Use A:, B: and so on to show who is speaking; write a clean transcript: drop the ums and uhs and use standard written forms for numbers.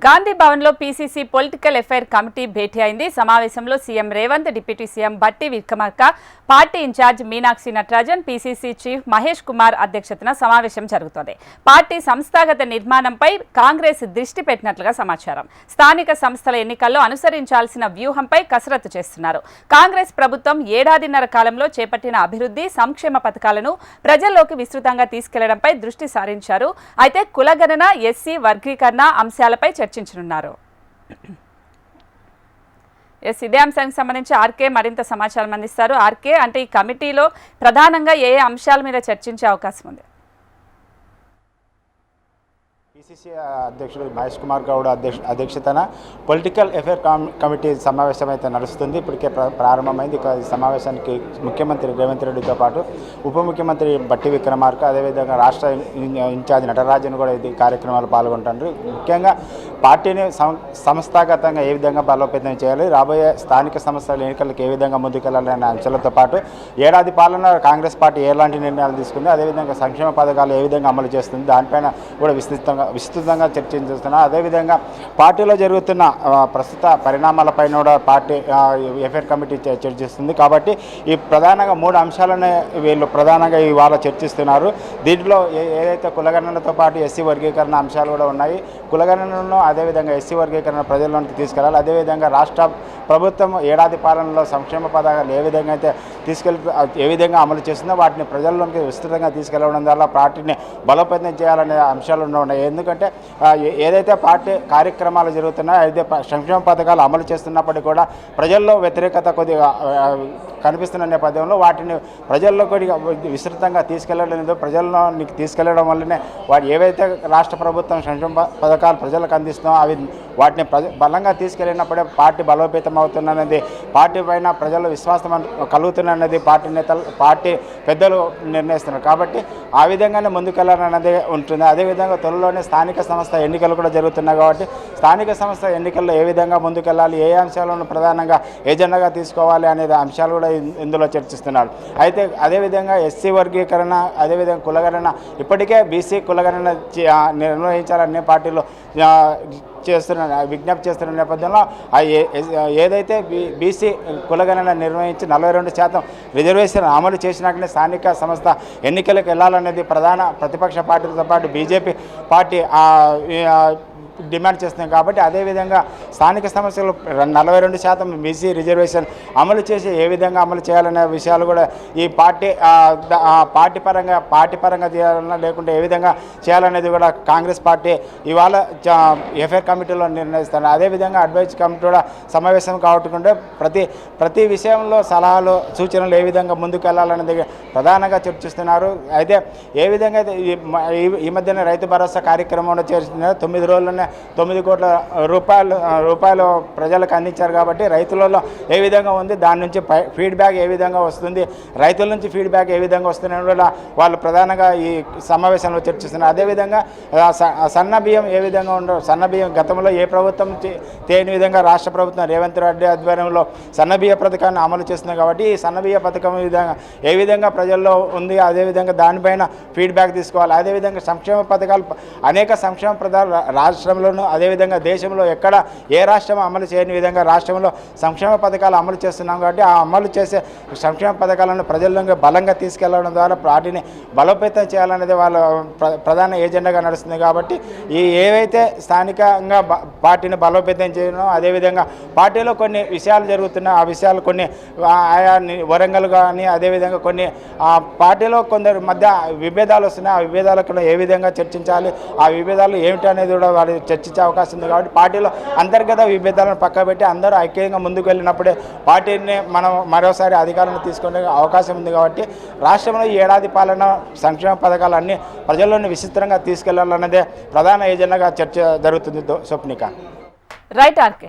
A: గాంధీ భవన్లో PCC political affair committee భేటీ అయింది. సమావేశంలో CM Revanth, deputy CM Bhatti Vikramarka, party incharge Meenakshi Natarajan, PCC chief Mahesh Kumar అధ్యక్షతన సమావేశం జరుగుతోంది. పార్టీ సంస్థాగత నిర్మాణంపై కాంగ్రెస్ దృష్టి పెట్టినట్లుగా సమాచారం. స్థానిక సంస్థల ఎన్నికల్లో అనుసరించాల్సిన వ్యూహంపై కసరత్తు చేస్తున్నారు. కాంగ్రెస్ ప్రభుత్వం ఏడాదిన్నర కాలంలో చేపట్టిన అభివృద్ధి, సంక్షేమ పథకాలను ప్రజల్లోకి విస్తృతంగా తీసుకెళ్లడంపై దృష్టి సారించారు. అయితే కులగణన, ఎస్సీ వర్గీకరణ అంశాలపై చర్చించనున్నారు. ఇదే అంశానికి సంబంధించి ఆర్కే మరింత సమాచారం అందిస్తారు. ఆర్కే, అంటే ఈ కమిటీలో ప్రధానంగా ఏ అంశాల మీద చర్చించే అవకాశం ఉంది?
B: పీసీసీ అధ్యక్షుడు మహేష్ కుమార్ గౌడ్ అధ్యక్షతన పొలిటికల్ అఫైర్ కమిటీ సమావేశం అయితే నడుస్తుంది. ఇప్పటికే ప్రారంభమైంది. ఇక ఈ సమావేశానికి ముఖ్యమంత్రి రేవంత్ రెడ్డితో పాటు ఉప ముఖ్యమంత్రి బట్టి విక్రమార్క, అదేవిధంగా రాష్ట్ర ఇన్ఛార్జ్ నటరాజన్ కూడా ఇది కార్యక్రమాలు పాల్గొంటున్నారు. ముఖ్యంగా పార్టీని సంస్థాగతంగా ఏ విధంగా బలోపేతం చేయాలి, రాబోయే స్థానిక సంస్థల ఎన్నికలకు ఏ విధంగా ముందుకెళ్లాలనే అంశాలతో పాటు ఏడాది పాలన కాంగ్రెస్ పార్టీ ఎలాంటి నిర్ణయాలు తీసుకుంది, అదేవిధంగా సంక్షేమ పథకాలు ఏ విధంగా అమలు చేస్తుంది, దానిపైన కూడా విస్తృతంగా చర్చించుతున్నారు. అదేవిధంగా పార్టీలో జరుగుతున్న ప్రస్తుత పరిణామాలపైన కూడా పార్టీ ఎఫ్ఐఆర్ కమిటీ చర్చిస్తుంది. కాబట్టి ఈ ప్రధానంగా 3 అంశాలనే వీళ్ళు ప్రధానంగా ఇవాళ చర్చిస్తున్నారు. దీంట్లో ఏదైతే కులగణనతో పాటు ఎస్సీ వర్గీకరణ అంశాలు కూడా ఉన్నాయి. కులగణనను అదేవిధంగా ఎస్సీ వర్గీకరణ ప్రజల్లోనికి తీసుకెళ్లాలి. అదేవిధంగా రాష్ట్ర ప్రభుత్వం ఏడాది పాలనలో సంక్షేమ పథకాలు ఏ విధంగా అమలు చేస్తుందో వాటిని ప్రజల్లోనికి విస్తృతంగా తీసుకెళ్లడం ద్వారా పార్టీని బలోపేతం చేయాలనే అంశాలు ఉన్నాయి. ఎందుకంటే ఏదైతే పార్టీ కార్యక్రమాలు జరుగుతున్నాయో, అయితే సంక్షేమ పథకాలు అమలు చేస్తున్నప్పటికీ కూడా ప్రజల్లో వ్యతిరేకత కొద్దిగా కనిపిస్తున్న నేపథ్యంలో వాటిని ప్రజల్లో కొద్దిగా విస్తృతంగా ప్రజల్లోనికి తీసుకెళ్లడం వల్లనే వాటి ఏవైతే రాష్ట్ర ప్రభుత్వం సంక్షేమ పథకాలు ప్రజలకు అందిస్తున్నామో వాటిని బలంగా తీసుకెళ్ళినప్పుడే పార్టీ బలోపేతం అవుతుందనేది, పార్టీ పైన ప్రజల్లో విశ్వాసం కలుగుతుందన్నది పార్టీ పెద్దలు నిర్ణయిస్తున్నారు. కాబట్టి ఆ విధంగానే ముందుకెళ్లాలన్నది ఉంటుంది. అదేవిధంగా త్వరలోనే స్థానిక సంస్థ ఎన్నికలు కూడా జరుగుతున్నాయి. కాబట్టి స్థానిక సంస్థ ఎన్నికల్లో ఏ విధంగా ముందుకెళ్లాలి, ఏ అంశాలను ప్రధానంగా ఎజెండాగా తీసుకోవాలి అనే అంశాలు కూడా ఇందులో చర్చిస్తున్నారు. అయితే అదేవిధంగా ఎస్సీ వర్గీకరణ, అదేవిధంగా కులగణన, ఇప్పటికే బీసీ కులగణన నిర్వహించాలనే పార్టీలో విజ్ఞప్తి చేస్తున్న నేపథ్యంలో ఏదైతే బీసీ కులగణన నిర్వహించి 42% రిజర్వేషన్ అమలు చేసినాకనే స్థానిక సంస్థ ఎన్నికలకు వెళ్లాలనేది ప్రధాన ప్రతిపక్ష పార్టీలతో పాటు బీజేపీ పార్టీ డిమాండ్ చేస్తున్నాయి. కాబట్టి అదేవిధంగా స్థానిక సమస్యలు 42% బీసీ రిజర్వేషన్ అమలు చేసి ఏ విధంగా అమలు చేయాలనే విషయాలు కూడా ఈ పార్టీ పరంగా చేయాలన్నా లేకుంటే ఏ విధంగా చేయాలనేది కూడా కాంగ్రెస్ పార్టీ ఇవాళ ఎఫ్ఐఆర్ కమిటీలో నిర్ణయిస్తారు. అదేవిధంగా అడ్వైజ్ కమిటీ కూడా సమావేశం కావట్టుకుంటే ప్రతి విషయంలో సలహాలు, సూచనలు ఏ విధంగా ముందుకు వెళ్ళాలనేది ప్రధానంగా చర్చిస్తున్నారు. అయితే ఏ విధంగా అయితే ఈ మధ్యన రైతు భరోసా కార్యక్రమంలో చేస్తున్నారు. 9 రోజుల్లోనే 9 కోట్ల రూపాయలు ప్రజలకు అందించారు. కాబట్టి రైతులలో ఏ విధంగా ఉంది, దాని నుంచి ఫీడ్బ్యాక్ ఏ విధంగా వస్తుంది, రైతుల నుంచి ఫీడ్బ్యాక్ ఏ విధంగా వస్తుందని కూడా వాళ్ళు ప్రధానంగా ఈ సమావేశంలో చర్చిస్తున్నారు. అదేవిధంగా సన్న బియ్యం ఏ విధంగా ఉండవు, సన్న బియ్యం గతంలో ఏ ప్రభుత్వం తేని విధంగా రాష్ట్ర ప్రభుత్వం రేవంత్ రెడ్డి ఆధ్వర్యంలో సన్న బియ్య పథకాన్ని అమలు చేస్తుంది. కాబట్టి ఈ సన్న బియ్య పథకం ఏ విధంగా ప్రజల్లో ఉంది, అదేవిధంగా దానిపైన ఫీడ్బ్యాక్ తీసుకోవాలి. అదేవిధంగా సంక్షేమ పథకాలు, అనేక సంక్షేమ పథకాలు రాష్ట్రంలోనూ అదేవిధంగా దేశంలో ఎక్కడ ఏ రాష్ట్రం అమలు చేయని విధంగా రాష్ట్రంలో సంక్షేమ పథకాలు అమలు చేస్తున్నాం. కాబట్టి ఆ అమలు చేసే సంక్షేమ పథకాలను ప్రజల్లోకి బలంగా తీసుకెళ్లడం ద్వారా పార్టీని బలోపేతం చేయాలనేది వాళ్ళ ప్రధాన ఎజెండాగా నడుస్తుంది. కాబట్టి ఏవైతే స్థానికంగా పార్టీని బలోపేతం చేయడం, అదేవిధంగా పార్టీలో కొన్ని విషయాలు జరుగుతున్నాయి, ఆ విషయాలు కొన్ని ఆయా వరంగల్ కానీ, అదేవిధంగా కొన్ని పార్టీలో కొందరు మధ్య విభేదాలు వస్తున్నాయి. ఆ విభేదాలకు ఏ విధంగా చర్చించాలి, ఆ విభేదాలు ఏమిటి అనేది కూడా వాళ్ళు చర్చించే అవకాశం ఉంది. కాబట్టి పార్టీలో అంతర్గత విభేదాలను పక్కబెట్టి అందరూ ఐక్యంగా ముందుకు వెళ్ళినప్పుడే పార్టీని మనం మరోసారి అధికారంలో తీసుకునే అవకాశం ఉంది. కాబట్టి రాష్ట్రంలో ఈ ఏడాది పాలన సంక్షేమ పథకాలు అన్నీ ప్రజల్లోని విస్తృతంగా తీసుకెళ్లాలన్నదే ప్రధాన ఎజెండాగా చర్చ జరుగుతుంది. స్వప్నిక.
A: Right RK.